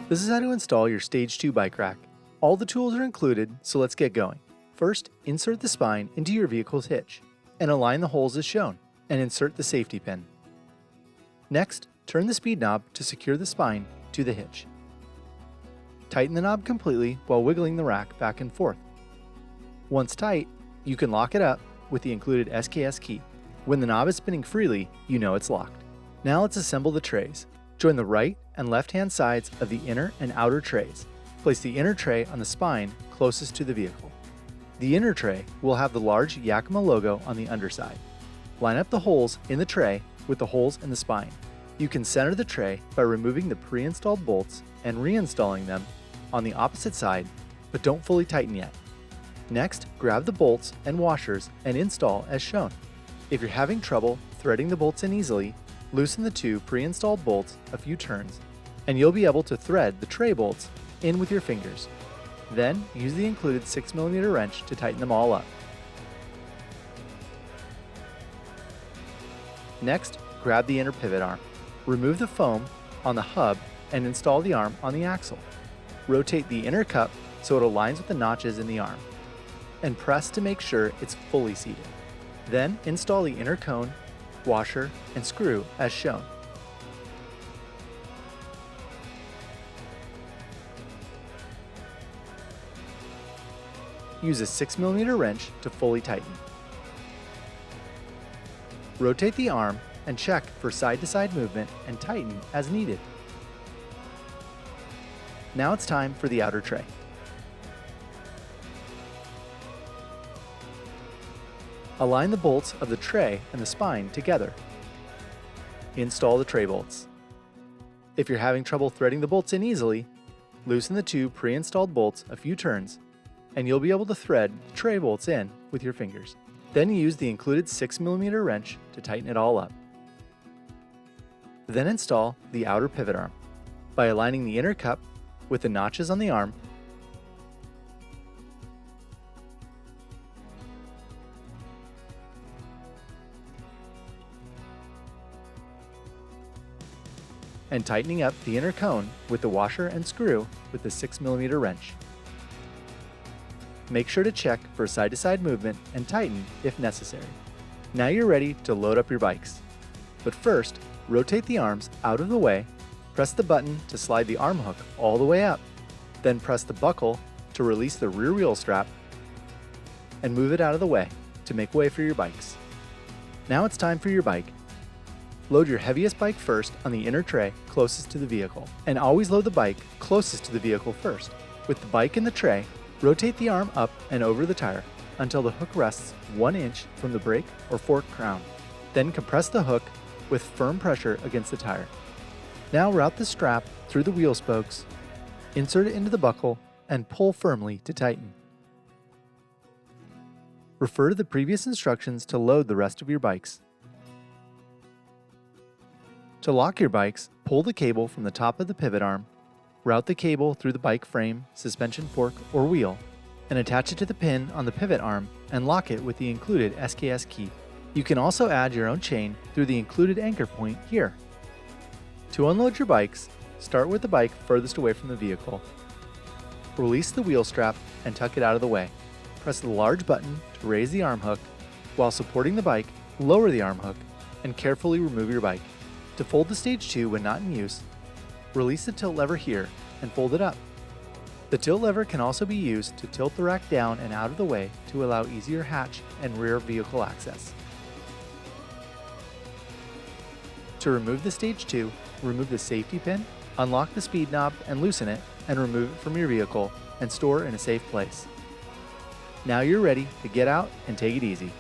This is how to install your StageTwo bike rack. All the tools are included, so let's get going. First, insert the spine into your vehicle's hitch and align the holes as shown, and insert the safety pin. Next, turn the speed knob to secure the spine to the hitch. Tighten the knob completely while wiggling the rack back and forth. Once tight, you can lock it up with the included SKS key. When the knob is spinning freely, you know it's locked. Now let's assemble the trays. Join the right and left-hand sides of the inner and outer trays. Place the inner tray on the spine closest to the vehicle. The inner tray will have the large Yakima logo on the underside. Line up the holes in the tray with the holes in the spine. You can center the tray by removing the pre-installed bolts and reinstalling them on the opposite side, but don't fully tighten yet. Next, grab the bolts and washers and install as shown. If you're having trouble threading the bolts in easily, loosen the two pre-installed bolts a few turns, and you'll be able to thread the tray bolts in with your fingers. Then, use the included 6mm wrench to tighten them all up. Next, grab the inner pivot arm. Remove the foam on the hub and install the arm on the axle. Rotate the inner cup so it aligns with the notches in the arm, and press to make sure it's fully seated. Then, install the inner cone, washer, and screw as shown. Use a 6mm wrench to fully tighten. Rotate the arm and check for side-to-side movement and tighten as needed. Now it's time for the outer tray. Align the bolts of the tray and the spine together. Install the tray bolts. If you're having trouble threading the bolts in easily, loosen the two pre-installed bolts a few turns, and you'll be able to thread the tray bolts in with your fingers. Then use the included 6mm wrench to tighten it all up. Then install the outer pivot arm by aligning the inner cup with the notches on the arm and tightening up the inner cone with the washer and screw with the 6mm wrench. Make sure to check for side-to-side movement and tighten if necessary. Now you're ready to load up your bikes. But first, rotate the arms out of the way, press the button to slide the arm hook all the way up, then press the buckle to release the rear wheel strap and move it out of the way to make way for your bikes. Now it's time for your bike. Load your heaviest bike first on the inner tray closest to the vehicle, and always load the bike closest to the vehicle first. With the bike in the tray, rotate the arm up and over the tire until the hook rests 1 inch from the brake or fork crown. Then compress the hook with firm pressure against the tire. Now route the strap through the wheel spokes, insert it into the buckle, and pull firmly to tighten. Refer to the previous instructions to load the rest of your bikes. To lock your bikes, pull the cable from the top of the pivot arm, route the cable through the bike frame, suspension fork, or wheel, and attach it to the pin on the pivot arm and lock it with the included SKS key. You can also add your own chain through the included anchor point here. To unload your bikes, start with the bike furthest away from the vehicle. Release the wheel strap and tuck it out of the way. Press the large button to raise the arm hook. While supporting the bike, lower the arm hook and carefully remove your bike. To fold the StageTwo when not in use, release the tilt lever here and fold it up. The tilt lever can also be used to tilt the rack down and out of the way to allow easier hatch and rear vehicle access. To remove the StageTwo, remove the safety pin, unlock the speed knob and loosen it, and remove it from your vehicle and store in a safe place. Now you're ready to get out and take it easy.